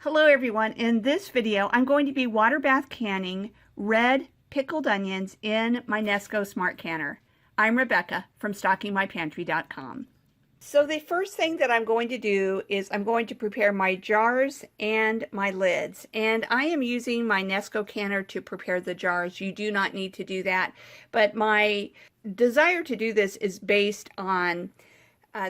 Hello everyone, in this video I'm going to be water bath canning red pickled onions in my Nesco Smart canner. I'm Rebecca from StockingMyPantry.com. So the first thing that I'm going to do is I'm going to prepare my jars and my lids, and I am using my Nesco canner to prepare the jars. You do not need to do that, but my desire to do this is based on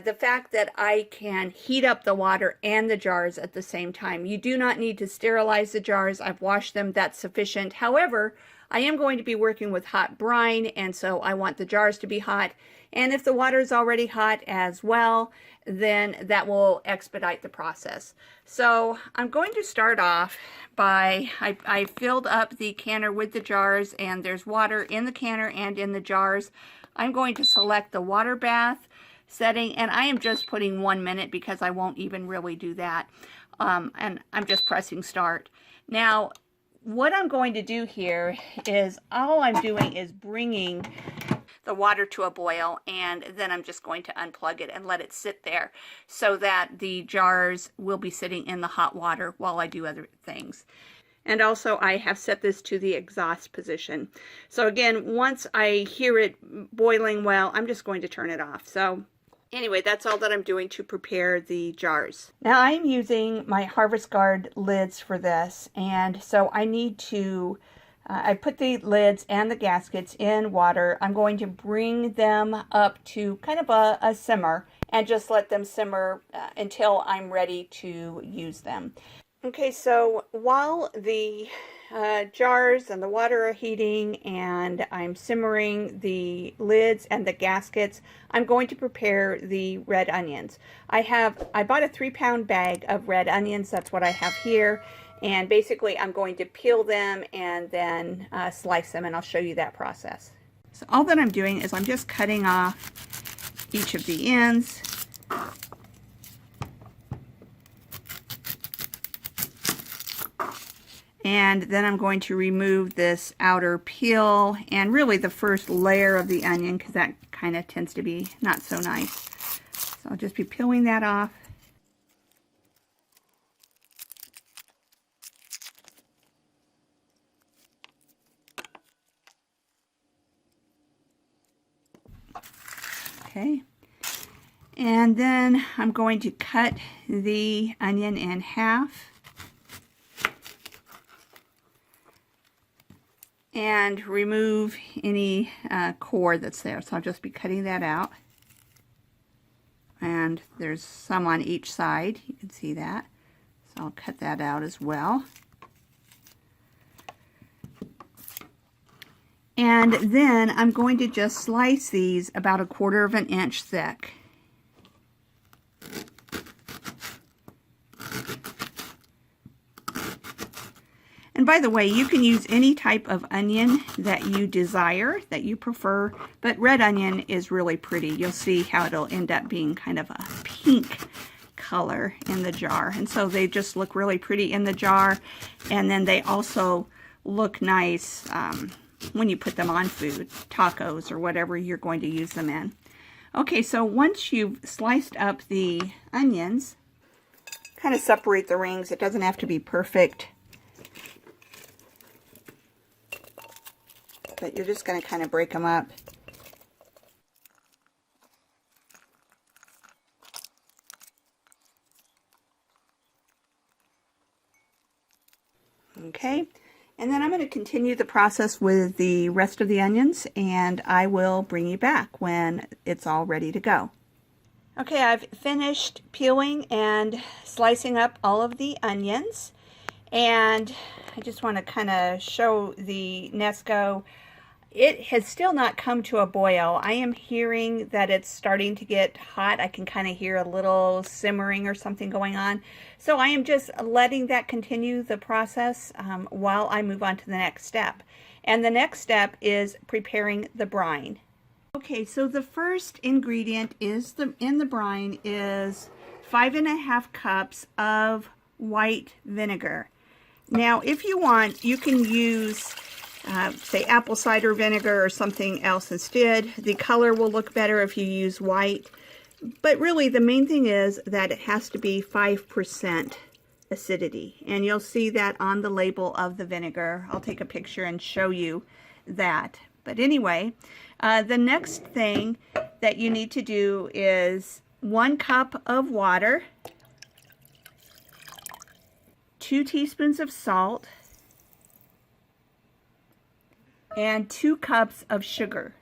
the fact that I can heat up the water and the jars at the same time. You do not need to sterilize the jars. I've washed them. That's sufficient. However, I am going to be working with hot brine, and so I want the jars to be hot. And if the water is already hot as well, then that will expedite the process. So I'm going to start off by, I filled up the canner with the jars, and there's water in the canner and in the jars. I'm going to select the water bath setting, and I am just putting 1 minute because I won't even really do that. And I'm just pressing start. Now, what I'm going to do here is all I'm doing is bringing the water to a boil, and then I'm just going to unplug it and let it sit there so that the jars will be sitting in the hot water while I do other things. And also I have set this to the exhaust position. So again, once I hear it boiling well, I'm just going to turn it off. So anyway, that's all that I'm doing to prepare the jars. Now I'm using my Harvest Guard lids for this, and so I need to, I put the lids and the gaskets in water. I'm going to bring them up to kind of a simmer and just let them simmer until I'm ready to use them. Okay, so while the jars and the water are heating and I'm simmering the lids and the gaskets, I'm going to prepare the red onions. I bought a 3-pound bag of red onions. That's what I have here. And basically I'm going to peel them and then slice them, and I'll show you that process. So all that I'm doing is I'm just cutting off each of the ends. And then I'm going to remove this outer peel and really the first layer of the onion, because that kind of tends to be not so nice. So I'll just be peeling that off. Okay. And then I'm going to cut the onion in half. And remove any core that's there. So I'll just be cutting that out. And there's some on each side. You can see that. So I'll cut that out as well. And then I'm going to just slice these about 1/4 inch thick. And by the way, you can use any type of onion that you desire, that you prefer, but red onion is really pretty. You'll see how it'll end up being kind of a pink color in the jar. And so they just look really pretty in the jar, and then they also look nice when you put them on food, tacos or whatever you're going to use them in. Okay, so once you've sliced up the onions, kind of separate the rings. It doesn't have to be perfect, but you're just going to kind of break them up. Okay, and then I'm going to continue the process with the rest of the onions, and I will bring you back when it's all ready to go. Okay, I've finished peeling and slicing up all of the onions, and I just want to kind of show the Nesco. It has still not come to a boil. I am hearing that it's starting to get hot. I can kind of hear a little simmering or something going on. So I am just letting that continue the process while I move on to the next step. And the next step is preparing the brine. Okay, so the first ingredient is in the brine is 5½ cups of white vinegar. Now, if you want, you can use say apple cider vinegar or something else instead. The color will look better if you use white, but really the main thing is that it has to be 5% acidity. And you'll see that on the label of the vinegar. I'll take a picture and show you that. But anyway, the next thing that you need to do is 1 cup of water, 2 teaspoons of salt, and 2 cups of sugar.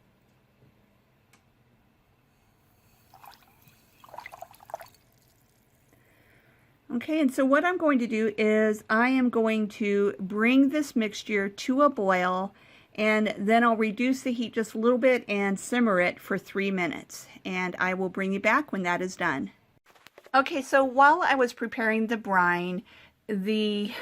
Okay, and so what I'm going to do is I am going to bring this mixture to a boil, and then I'll reduce the heat just a little bit and simmer it for 3 minutes. And I will bring you back when that is done. Okay, so while I was preparing the brine, the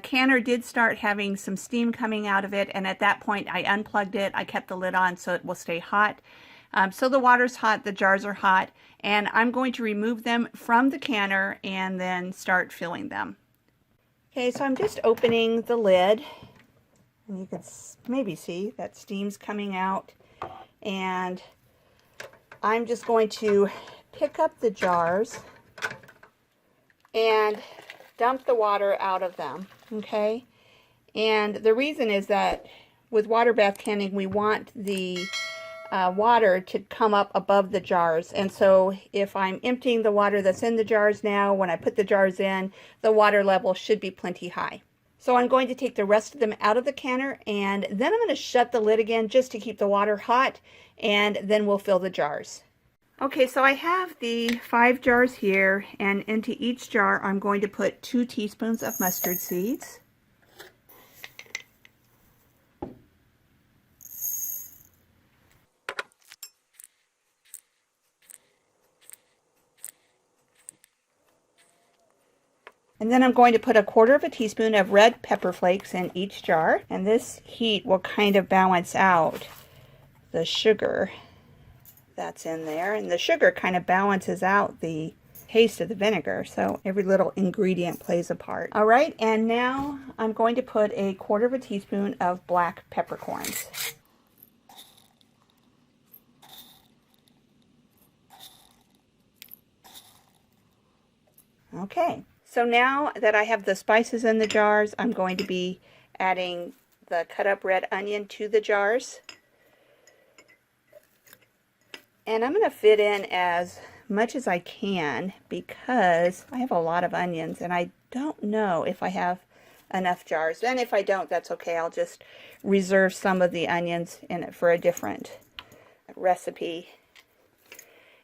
canner did start having some steam coming out of it, and at that point I unplugged it. I kept the lid on so it will stay hot. So the water's hot, the jars are hot, and I'm going to remove them from the canner and then start filling them. Okay, so I'm just opening the lid, and you can maybe see that steam's coming out, and I'm just going to pick up the jars and dump the water out of them, okay? And the reason is that with water bath canning, we want the water to come up above the jars. And so if I'm emptying the water that's in the jars now, when I put the jars in, the water level should be plenty high. So I'm going to take the rest of them out of the canner, and then I'm going to shut the lid again just to keep the water hot, and then we'll fill the jars. Okay, so I have the 5 jars here, and into each jar I'm going to put 2 teaspoons of mustard seeds. And then I'm going to put 1/4 teaspoon of red pepper flakes in each jar. And this heat will kind of balance out the sugar that's in there. And the sugar kind of balances out the taste of the vinegar. So every little ingredient plays a part. All right, and now I'm going to put 1/4 teaspoon of black peppercorns. Okay. So now that I have the spices in the jars, I'm going to be adding the cut up red onion to the jars. And I'm going to fit in as much as I can because I have a lot of onions and I don't know if I have enough jars. And if I don't, that's okay. I'll just reserve some of the onions in it for a different recipe.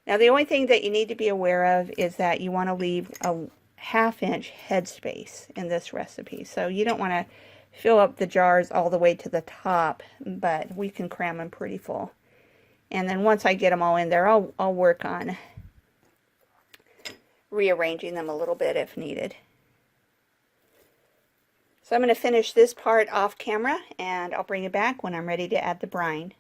Now the only thing that you need to be aware of is that you want to leave a 1/2 inch headspace in this recipe. So you don't want to fill up the jars all the way to the top, but we can cram them pretty full. And then once I get them all in there, I'll work on rearranging them a little bit if needed. So I'm going to finish this part off camera, and I'll bring it back when I'm ready to add the brine.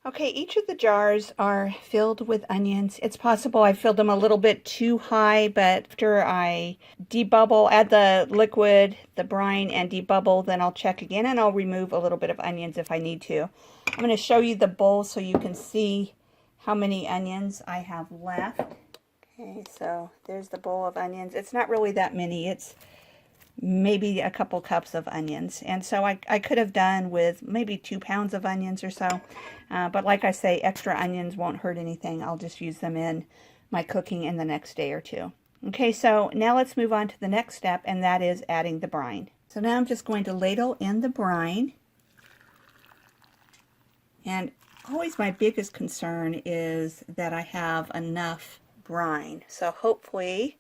Okay, each of the jars are filled with onions. It's possible I filled them a little bit too high, but after I debubble, add the liquid, the brine, and debubble, then I'll check again, and I'll remove a little bit of onions if I need to. I'm going to show you the bowl so you can see how many onions I have left. Okay, so there's the bowl of onions. It's not really that many. It's maybe a couple cups of onions. And so I could have done with maybe 2 pounds of onions or so. But like I say, extra onions won't hurt anything. I'll just use them in my cooking in the next day or two. Okay, so now let's move on to the next step, and that is adding the brine. So now I'm just going to ladle in the brine. And always my biggest concern is that I have enough brine. So hopefully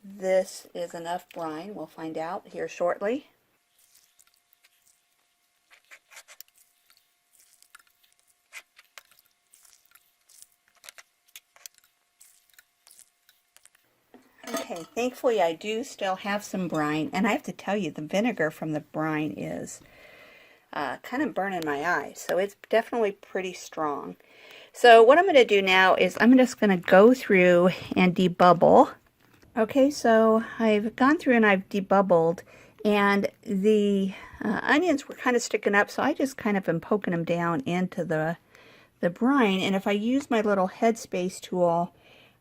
this is enough brine. We'll find out here shortly. Okay, thankfully I do still have some brine, and I have to tell you, the vinegar from the brine is kind of burning my eyes, so it's definitely pretty strong. So what I'm going to do now is I'm just going to go through and debubble. Okay, so I've gone through and I've debubbled, and the onions were kind of sticking up, so I just kind of am poking them down into the brine. And if I use my little headspace tool,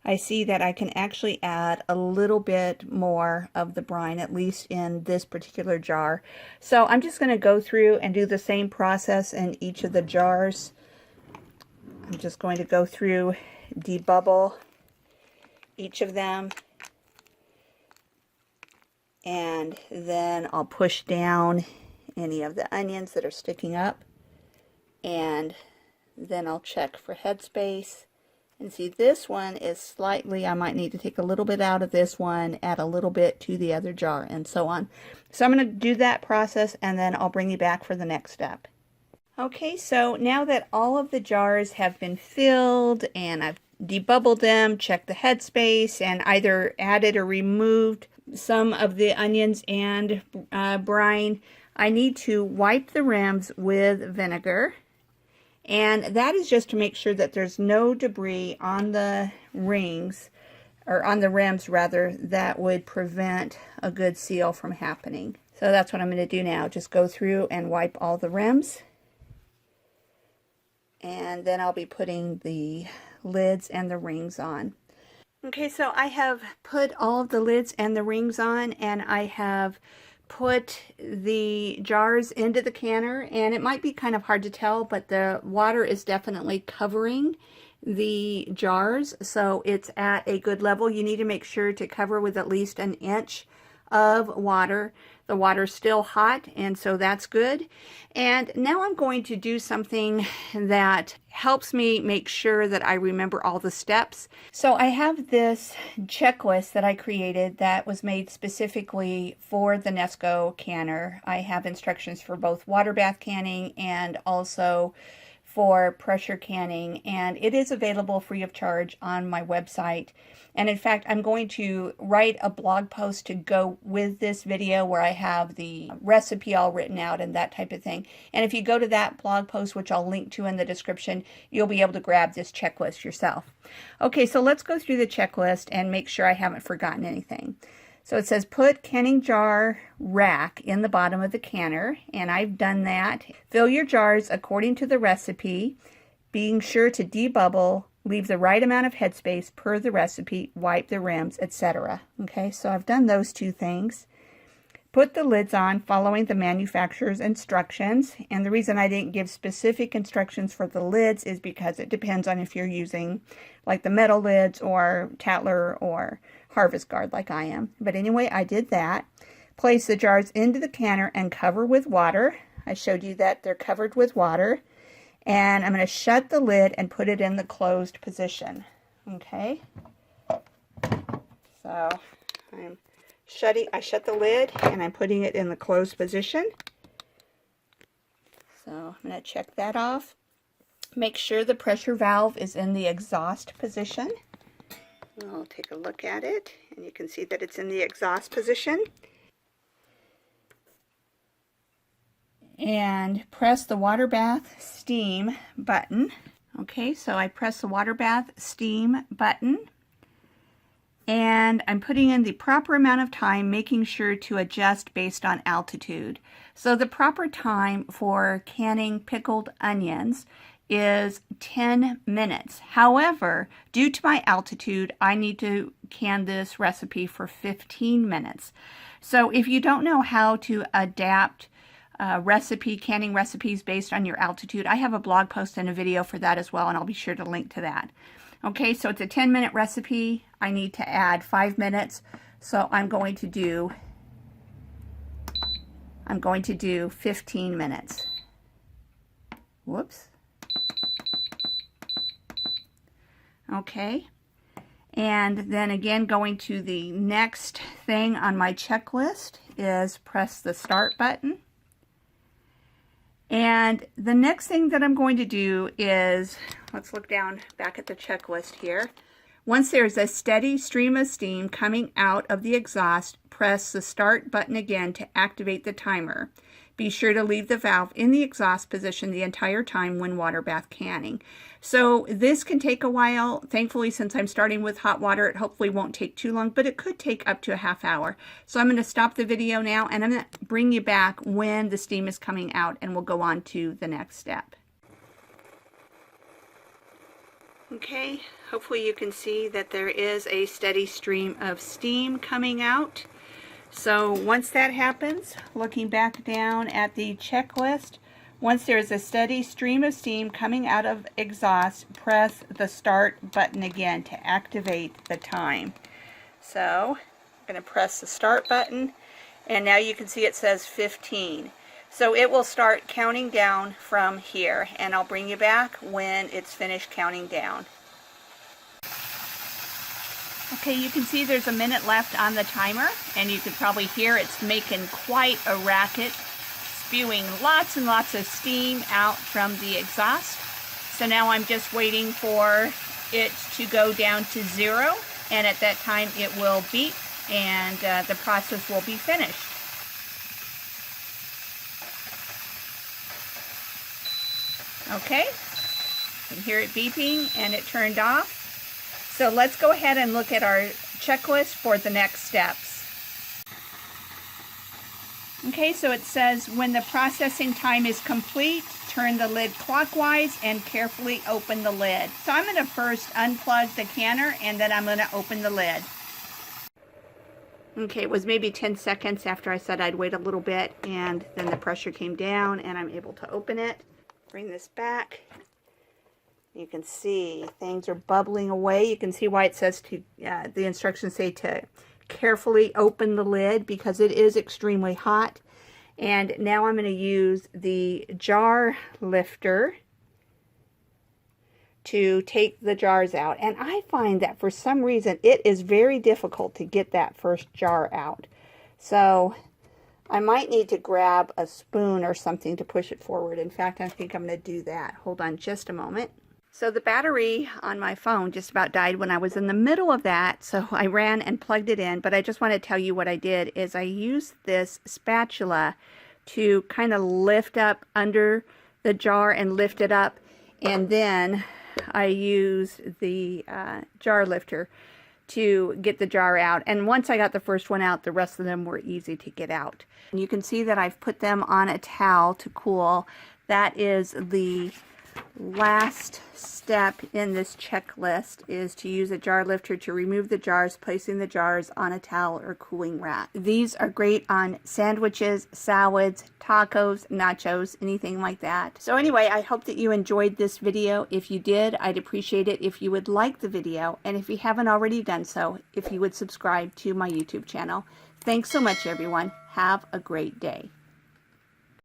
I see that I can actually add a little bit more of the brine, at least in this particular jar. So I'm just going to go through and do the same process in each of the jars. I'm just going to go through, debubble each of them, and then I'll push down any of the onions that are sticking up, and then I'll check for headspace. And see, this one is slightly, I might need to take a little bit out of this one, add a little bit to the other jar, and so on. So I'm going to do that process, and then I'll bring you back for the next step. Okay, so now that all of the jars have been filled and I've debubbled them, checked the headspace, and either added or removed some of the onions and brine, I need to wipe the rims with vinegar. And that is just to make sure that there's no debris on the rings, or on the rims rather, that would prevent a good seal from happening. So that's what I'm going to do now. Just go through and wipe all the rims. And then I'll be putting the lids and the rings on. Okay, so I have put all of the lids and the rings on, and I have put the jars into the canner, and it might be kind of hard to tell, but the water is definitely covering the jars, so it's at a good level. You need to make sure to cover with at least an inch of water. The water's still hot, and so that's good. And now I'm going to do something that helps me make sure that I remember all the steps. So I have this checklist that I created that was made specifically for the Nesco canner. I have instructions for both water bath canning and also for pressure canning, and it is available free of charge on my website. And in fact, I'm going to write a blog post to go with this video where I have the recipe all written out and that type of thing. And if you go to that blog post, which I'll link to in the description, you'll be able to grab this checklist yourself. Okay, so let's go through the checklist and make sure I haven't forgotten anything. So it says put canning jar rack in the bottom of the canner, and I've done that. Fill your jars according to the recipe, being sure to debubble, leave the right amount of headspace per the recipe, wipe the rims, etc. Okay, so I've done those two things. Put the lids on following the manufacturer's instructions, and the reason I didn't give specific instructions for the lids is because it depends on if you're using like the metal lids or Tatler or Harvest Guard like I am. But anyway, I did that. Place the jars into the canner and cover with water. I showed you that they're covered with water. And I'm going to shut the lid and put it in the closed position. Okay. So I shut the lid and I'm putting it in the closed position. So I'm going to check that off. Make sure the pressure valve is in the exhaust position. I'll take a look at it, and you can see that it's in the exhaust position. And press the water bath steam button. Okay, so I press the water bath steam button, and I'm putting in the proper amount of time, making sure to adjust based on altitude. So the proper time for canning pickled onions is 10 minutes. However, due to my altitude, I need to can this recipe for 15 minutes. So if you don't know how to adapt canning recipes based on your altitude, I have a blog post and a video for that as well, and I'll be sure to link to that. Okay, so it's a 10-minute recipe. I need to add 5 minutes, so I'm going to do 15 minutes. Whoops. Okay, and then again, going to the next thing on my checklist is press the start button. And the next thing that I'm going to do is, let's look down back at the checklist here. Once there's a steady stream of steam coming out of the exhaust, press the start button again to activate the timer. Be sure to leave the valve in the exhaust position the entire time when water bath canning. So this can take a while. Thankfully, since I'm starting with hot water, it hopefully won't take too long, but it could take up to a half hour. So I'm going to stop the video now, and I'm going to bring you back when the steam is coming out, and we'll go on to the next step. Okay, hopefully you can see that there is a steady stream of steam coming out. So once that happens, looking back down at the checklist, once there's a steady stream of steam coming out of exhaust, press the start button again to activate the time. So I'm going to press the start button, and now you can see it says 15. So it will start counting down from here, and I'll bring you back when it's finished counting down. Okay, you can see there's a minute left on the timer, and you could probably hear it's making quite a racket, spewing lots and lots of steam out from the exhaust. So now I'm just waiting for it to go down to 0, and at that time it will beep, and the process will be finished. Okay, you can hear it beeping, and it turned off. So let's go ahead and look at our checklist for the next steps. Okay, so it says when the processing time is complete, turn the lid clockwise and carefully open the lid. So I'm going to first unplug the canner, and then I'm going to open the lid. Okay, it was maybe 10 seconds after I said I'd wait a little bit, and then the pressure came down and I'm able to open it. Bring this back. You can see things are bubbling away. You can see why it says to, the instructions say to carefully open the lid, because it is extremely hot. And now I'm going to use the jar lifter to take the jars out. And I find that for some reason it is very difficult to get that first jar out. So I might need to grab a spoon or something to push it forward. In fact, I think I'm going to do that. Hold on just a moment. So the battery on my phone just about died when I was in the middle of that, so I ran and plugged it in. But I just want to tell you what I did is I used this spatula to kind of lift up under the jar and lift it up, and then I used the jar lifter to get the jar out. And once I got the first one out, the rest of them were easy to get out. And you can see that I've put them on a towel to cool. That is the last step in this checklist, is to use a jar lifter to remove the jars, placing the jars on a towel or cooling rack. These are great on sandwiches, salads, tacos, nachos, anything like that. So anyway, I hope that you enjoyed this video. If you did, I'd appreciate it if you would like the video, and if you haven't already done so, if you would subscribe to my YouTube channel. Thanks so much, everyone. Have a great day.